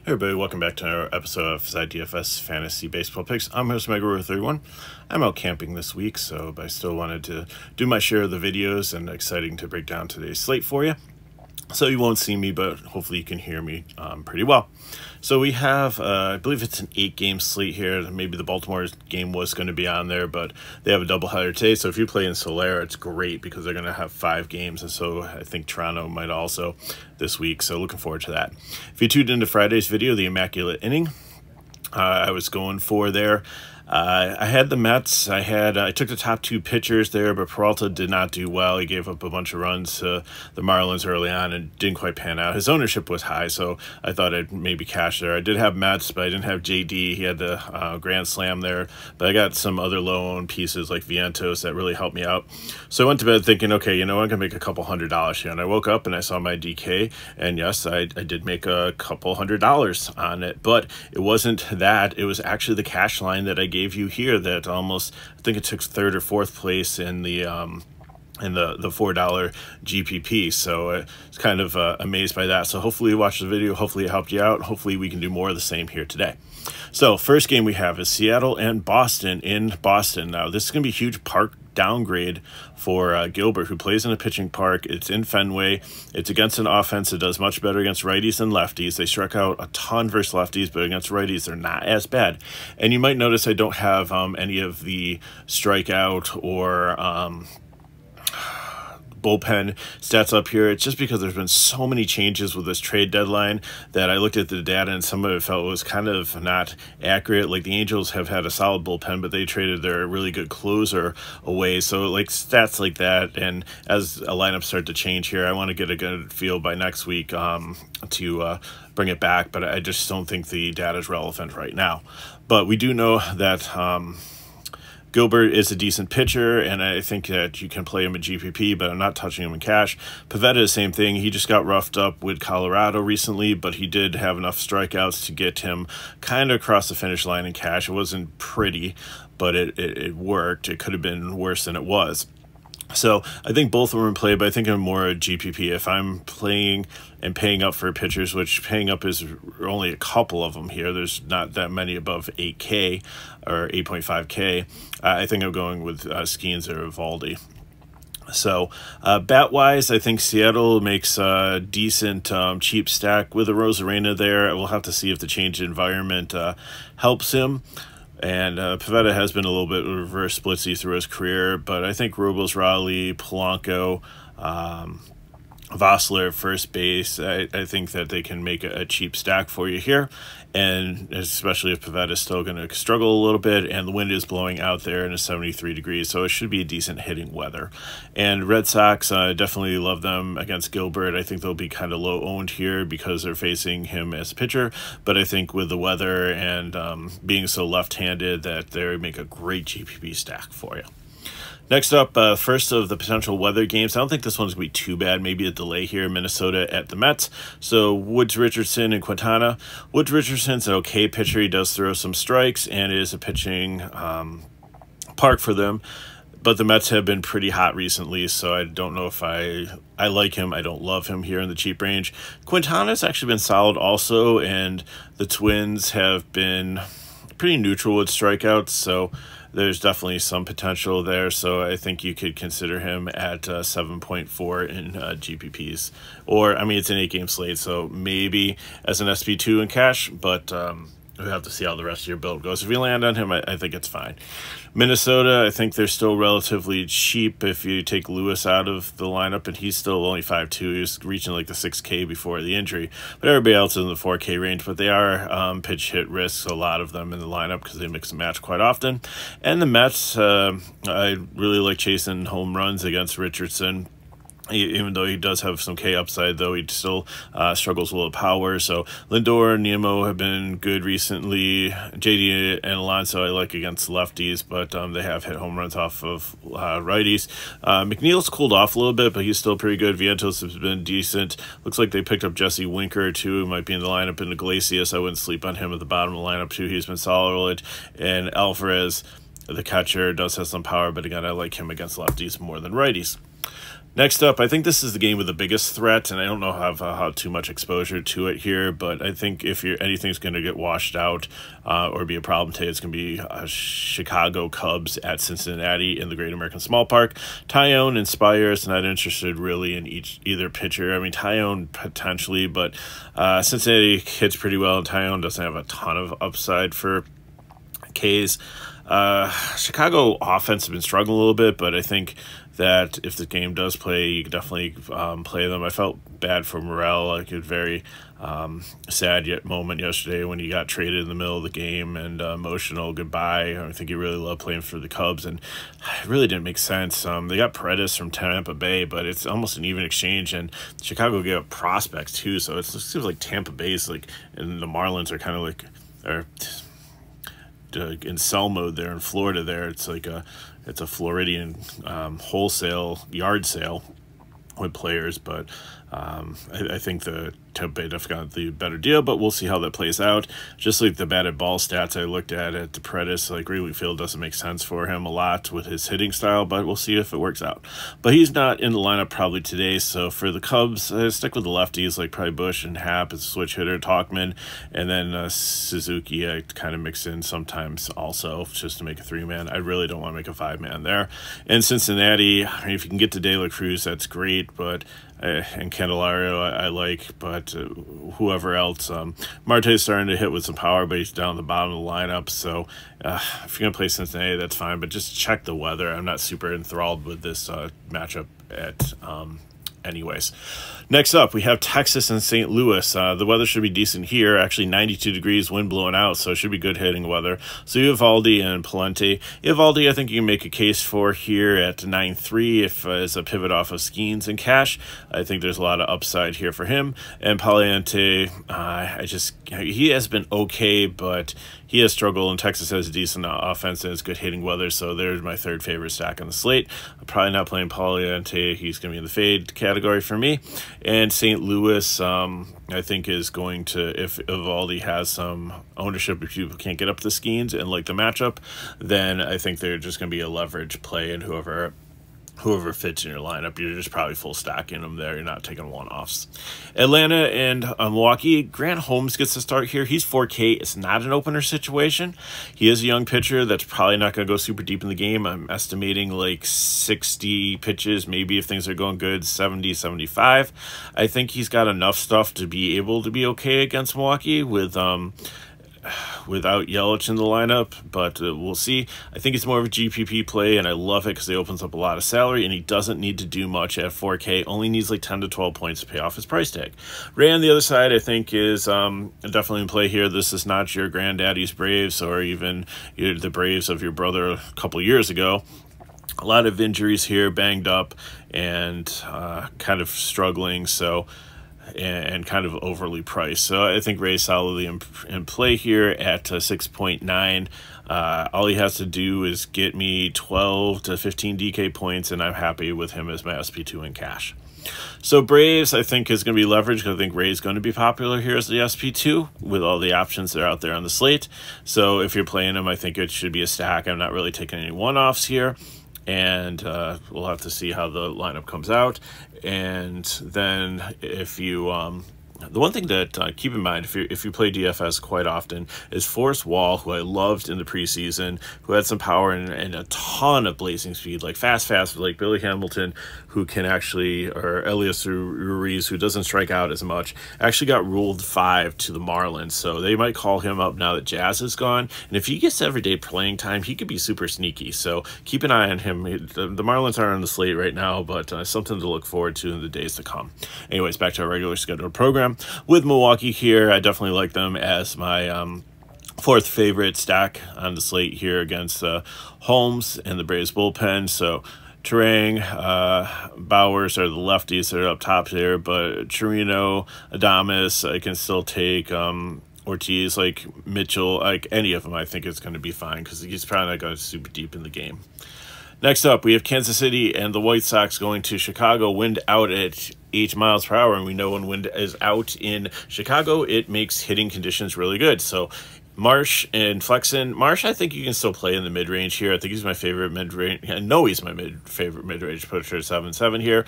Hey everybody, welcome back to another episode of FSi DFS Fantasy Baseball Picks. I'm host Mega31. I'm out camping this week, but I still wanted to do my share of the videos and exciting to break down today's slate for you. So you won't see me, but hopefully you can hear me pretty well. So we have, I believe it's an 8-game slate here. Maybe the Baltimore game was going to be on there, but they have a doubleheader today. So if you play in Solera, it's great because they're going to have 5 games. And so I think Toronto might also this week. So looking forward to that. If you tuned into Friday's video, the Immaculate Inning, I was going for there. I had the Mets. I took the top 2 pitchers there, but Peralta did not do well. He gave up a bunch of runs to the Marlins early on and didn't quite pan out. His ownership was high, so I thought I'd maybe cash there. I did have Mets, but I didn't have JD. He had the grand slam there, but I got some other low-owned pieces like Vientos that really helped me out. So I went to bed thinking, okay, you know, I'm going to make a couple $100 here. And I woke up and I saw my DK, and yes, I did make a couple $100 on it, but it wasn't that. It was actually the cash line that I gave you here that almost, I think it took 3rd or 4th place in the $4 GPP. So I was kind of amazed by that. So hopefully you watched the video. Hopefully it helped you out. Hopefully we can do more of the same here today. So first game we have is Seattle and Boston in Boston. Now this is going to be a huge park downgrade for Gilbert, who plays in a pitching park. It's in Fenway. It's against an offense that does much better against righties than lefties. They struck out a ton versus lefties, but against righties, they're not as bad. And you might notice I don't have any of the strikeout or bullpen stats up here. It's just because there's been so many changes with this trade deadline that I looked at the data and some of it felt was kind of not accurate. Like the Angels have had a solid bullpen, but they traded their really good closer away. So like stats like that, and as a lineup start to change here, I want to get a good feel by next week to bring it back, but I just don't think the data is relevant right now. But we do know that Gilbert is a decent pitcher, and I think that you can play him in GPP, but I'm not touching him in cash. Pivetta, the same thing. He just got roughed up with Colorado recently, but he did have enough strikeouts to get him kind of across the finish line in cash. It wasn't pretty, but it worked. It could have been worse than it was. So I think both of them in play, but I think I'm more a GPP. If I'm playing and paying up for pitchers, which paying up is only a couple of them here, there's not that many above 8K or 8.5K, I think I'm going with Skeens or Eovaldi. So bat-wise, I think Seattle makes a decent cheap stack with a Rosarena there. We'll have to see if the change in environment helps him. And Pivetta has been a little bit reverse splitsy through his career, but I think Robles, Raleigh, Polanco, Vossler, first base, I think that they can make a cheap stack for you here. And especially if Pivetta is still going to struggle a little bit, and the wind is blowing out there and it's 73 degrees, so it should be a decent hitting weather. And Red Sox, definitely love them against Gilbert. I think they'll be kind of low owned here because they're facing him as a pitcher, but I think with the weather and being so left-handed that they make a great GPP stack for you. Next up, first of the potential weather games. I don't think this one's going to be too bad. Maybe a delay here. Minnesota at the Mets. So Woods, Richardson, and Quintana. Woods, Richardson's an okay pitcher. He does throw some strikes and is a pitching park for them. But the Mets have been pretty hot recently, so I don't know if I like him. I don't love him here in the cheap range. Quintana's actually been solid also, and the Twins have been pretty neutral with strikeouts, so there's definitely some potential there. So I think you could consider him at 7.4 in GPPs. Or, I mean, it's an 8-game slate, so maybe as an SP2 in cash, but we have to see how the rest of your build goes. If you land on him, I think it's fine. Minnesota, I think they're still relatively cheap if you take Lewis out of the lineup, and he's still only 5'2". He was reaching like the 6K before the injury. But everybody else is in the 4K range, but they are pitch hit risks, a lot of them in the lineup because they mix and match quite often. And the Mets, I really like chasing home runs against Richardson. Even though he does have some K upside, though, he still struggles with power. So Lindor and Nemo have been good recently. JD and Alonso I like against lefties, but they have hit home runs off of righties. McNeil's cooled off a little bit, but he's still pretty good. Vientos has been decent. Looks like they picked up Jesse Winker, too, who might be in the lineup. And Iglesias, I wouldn't sleep on him at the bottom of the lineup, too. He's been solid. And Alvarez, the catcher, does have some power, but again, I like him against lefties more than righties. Next up, I think this is the game with the biggest threat, and I don't know how too much exposure to it here, but I think if anything's going to get washed out or be a problem today, it's going to be Chicago Cubs at Cincinnati in the Great American Small Park. Tyone and Spires, not interested really in either pitcher. I mean, Tyone potentially, but Cincinnati hits pretty well, and Tyone doesn't have a ton of upside for K's. Chicago offense has been struggling a little bit, but I think that if the game does play, you can definitely play them. I felt bad for Morel, like a very sad moment yesterday when he got traded in the middle of the game and emotional goodbye. I think he really loved playing for the Cubs, and it really didn't make sense. They got Paredes from Tampa Bay, but it's almost an even exchange, and Chicago gave up prospects too, so it seems like Tampa Bay's like, and the Marlins are kind of like, in sell mode there in Florida there. It's like it's a Floridian wholesale yard sale with players, but I think the Tampa Bay definitely got the better deal, but we'll see how that plays out. Just like the batted ball stats I looked at the Paredes, like Wrigley Field doesn't make sense for him a lot with his hitting style, but we'll see if it works out. But he's not in the lineup probably today, so for the Cubs, I stick with the lefties like probably Bush and Happ as a switch hitter, Talkman, and then Suzuki I kind of mix in sometimes also just to make a 3-man. I really don't want to make a 5-man there. And Cincinnati, I mean, if you can get to De La Cruz, that's great, but and Candelario I like, but whoever else, Marte's starting to hit with some power, but he's down the bottom of the lineup, so if you're gonna play Cincinnati, that's fine, but just check the weather. I'm not super enthralled with this matchup at anyways. Next up, we have Texas and St. Louis. The weather should be decent here. Actually, 92 degrees, wind blowing out, so it should be good hitting weather. So you have Eovaldi and Palente. Eovaldi, I think you can make a case for here at 9.3 if as a pivot off of Skeens and Cash. I think there's a lot of upside here for him. And Palente, he has been okay, but he has struggled, and Texas has a decent offense and it's good hitting weather, so there's my third favorite stack on the slate. I'm probably not playing Palente. He's going to be in the fade category for me. And St. Louis, I think, is going to, if Eovaldi has some ownership, if people can't get up the Skeens and like the matchup, then I think they're just going to be a leverage play, and whoever fits in your lineup, you're just probably full stacking them there. You're not taking one-offs. Atlanta and Milwaukee. Grant Holmes gets to start here. He's 4K. It's not an opener situation. He is a young pitcher that's probably not going to go super deep in the game. I'm estimating like 60 pitches, maybe if things are going good, 70, 75. I think he's got enough stuff to be able to be okay against Milwaukee without Yelich in the lineup, but we'll see. I think it's more of a GPP play, and I love it because it opens up a lot of salary, and he doesn't need to do much at 4K, only needs like 10 to 12 points to pay off his price tag. Ray on the other side, I think, is definitely in play here. This is not your granddaddy's Braves or even the Braves of your brother a couple years ago. A lot of injuries here, banged up, and kind of struggling, so and kind of overly priced. So I think Ray's solidly in play here at 6.9. All he has to do is get me 12 to 15 DK points, and I'm happy with him as my SP2 in cash. So Braves, I think, is going to be leveraged because I think Ray's going to be popular here as the SP2 with all the options that are out there on the slate. So if you're playing him, I think it should be a stack. I'm not really taking any one-offs here. And we'll have to see how the lineup comes out. And then if you the one thing that keep in mind if you play DFS quite often is Forrest Wall, who I loved in the preseason, who had some power and a ton of blazing speed, like fast, like Billy Hamilton, who can actually, or Elias Ruiz, who doesn't strike out as much, actually got ruled 5 to the Marlins. So they might call him up now that Jazz is gone. And if he gets everyday playing time, he could be super sneaky. So keep an eye on him. The Marlins are on the slate right now, but something to look forward to in the days to come. Anyways, back to our regular scheduled program. With Milwaukee here, I definitely like them as my fourth favorite stack on the slate here against Holmes and the Braves bullpen. So Terang, Bowers are the lefties that are up top there, but Chirino, Adames, I can still take Ortiz, like Mitchell, like any of them. I think it's going to be fine because he's probably not going super deep in the game. Next up, we have Kansas City and the White Sox going to Chicago. Wind out at 8 miles per hour, and we know when wind is out in Chicago, it makes hitting conditions really good. So Marsh and Flexen. Marsh, I think you can still play in the mid-range here. I think he's my favorite mid-range. I know he's my favorite mid-range pitcher, 7-7 here.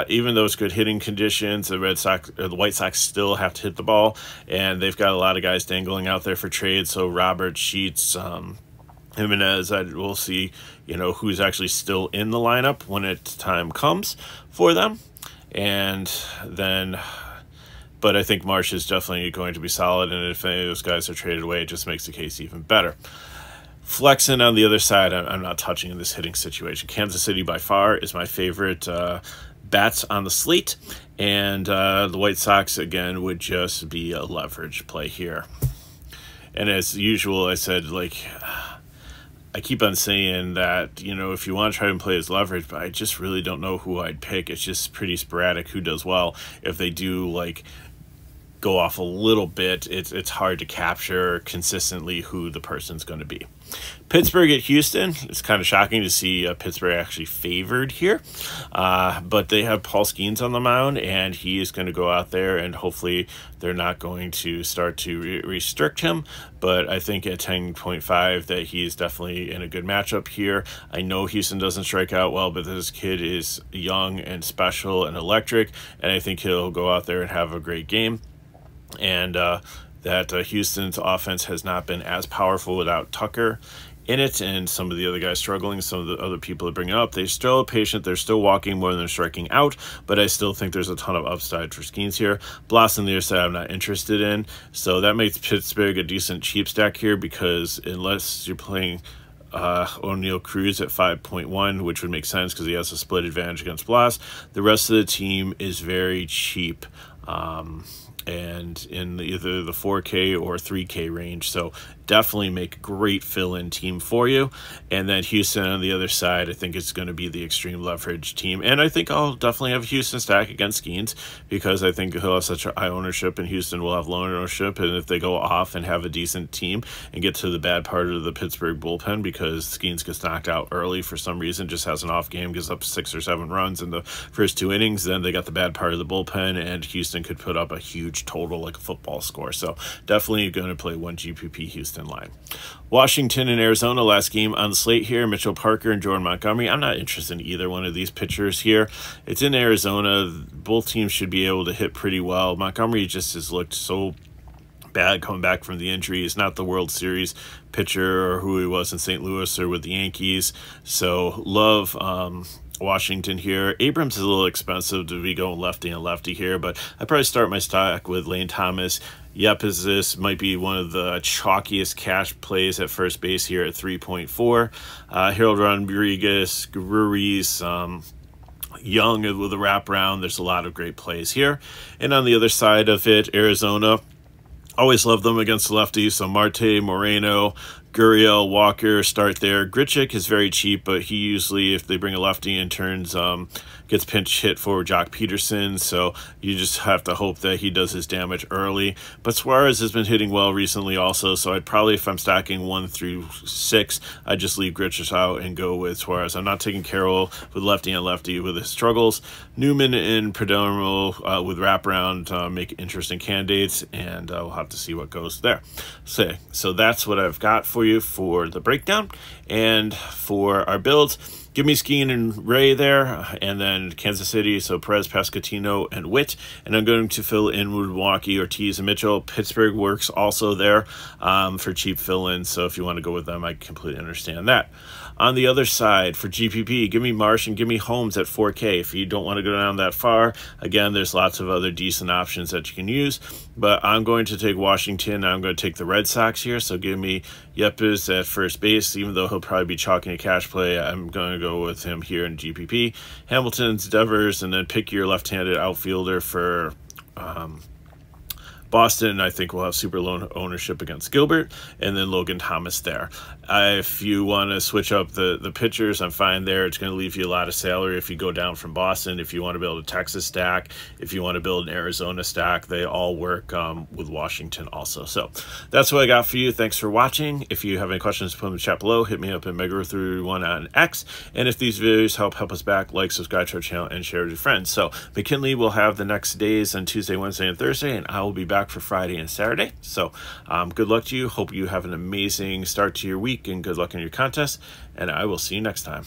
Even though it's good hitting conditions, the White Sox still have to hit the ball, and they've got a lot of guys dangling out there for trade. So Robert, Sheets, Jimenez, we'll see, who's actually still in the lineup when time comes for them. And then, but I think Marsh is definitely going to be solid, and if any of those guys are traded away, it just makes the case even better. Flexen on the other side, I'm not touching in this hitting situation. Kansas City by far is my favorite bats on the slate, and the White Sox, again, would just be a leverage play here. And as usual, I said, I keep on saying that, if you want to try and play as leverage, but I just really don't know who I'd pick. It's just pretty sporadic who does well. If they do, go off a little bit, it's hard to capture consistently who the person's going to be. Pittsburgh at Houston. It's kind of shocking to see Pittsburgh actually favored here, but they have Paul Skeens on the mound, and he is going to go out there, and hopefully they're not going to start to restrict him. But I think at 10.5 that he is definitely in a good matchup here. I know Houston doesn't strike out well, but this kid is young and special and electric, and I think he'll go out there and have a great game. And that Houston's offense has not been as powerful without Tucker in it, and some of the other guys struggling, some of the other people that bring it up. They're still patient, they're still walking more than they're striking out, but I still think there's a ton of upside for Skeens here. Blossom the other side I'm not interested in, so that makes Pittsburgh a decent cheap stack here, because unless you're playing O'Neal Cruz at 5.1, which would make sense because he has a split advantage against Blas, the rest of the team is very cheap. And in either the 4K or 3K range. So definitely make a great fill-in team for you. And then Houston on the other side, I think it's going to be the extreme leverage team. And I think I'll definitely have a Houston stack against Skeens, because I think he'll have such high ownership and Houston will have low ownership. And if they go off and have a decent team and get to the bad part of the Pittsburgh bullpen, because Skeens gets knocked out early for some reason, just has an off game, gives up 6 or 7 runs in the first 2 innings, then they got the bad part of the bullpen, and Houston could put up a huge total like a football score. So definitely going to play one GPP Houston line. Washington and Arizona, last game on the slate here. Mitchell Parker and Jordan Montgomery. I'm not interested in either one of these pitchers here. It's in Arizona. Both teams should be able to hit pretty well. Montgomery just has looked so bad coming back from the injury. He's not the World Series pitcher or who he was in St. Louis or with the Yankees. So love Washington here. Abrams is a little expensive to be going lefty and lefty here, but I'd probably start my stack with Lane Thomas. This might be one of the chalkiest cash plays at first base here at 3.4. Harold Rodriguez, Ruiz, Young with a wraparound. There's a lot of great plays here. And on the other side of it, Arizona, always love them against lefties. So Marte, Moreno, Gurriel, Walker start there. Grichuk is very cheap, but he usually, if they bring a lefty in, gets pinch hit for Jock Peterson. So you just have to hope that he does his damage early. But Suarez has been hitting well recently also, so I'd probably, if I'm stacking 1 through 6, I'd just leave Grichuk out and go with Suarez. I'm not taking Carroll with lefty and lefty with his struggles. Newman and Perdomo with wraparound make interesting candidates, and we'll have to see what goes there. So that's what I've got for you for the breakdown. And for our builds, give me Skeen and Ray there, and then Kansas City, so Perez, Pascatino, and Witt. And I'm going to fill in with Milwaukee, Ortiz, and Mitchell. Pittsburgh works also there for cheap fill-ins, so if you want to go with them, I completely understand that. On the other side, for GPP, give me Marsh and give me Holmes at 4K. If you don't want to go down that far, again, there's lots of other decent options that you can use. But I'm going to take Washington. I'm going to take the Red Sox here. So give me Yepes at first base. Even though he'll probably be chalking a cash play, I'm going to go with him here in GPP. Hamilton's Devers, and then pick your left-handed outfielder for Boston. I think we'll have super low ownership against Gilbert, and then Logan Thomas there. If you want to switch up the pitchers, I'm fine there. It's going to leave you a lot of salary if you go down from Boston. If you want to build a Texas stack, if you want to build an Arizona stack, they all work with Washington also. So that's what I got for you. Thanks for watching. If you have any questions, put them in the chat below. Hit me up at Megaro31 on X. And if these videos help us back, like, subscribe to our channel, and share with your friends. So McKinley will have the next days on Tuesday, Wednesday, and Thursday, and I will be back back for Friday and Saturday. So good luck to you. Hope you have an amazing start to your week, and good luck in your contest. And I will see you next time.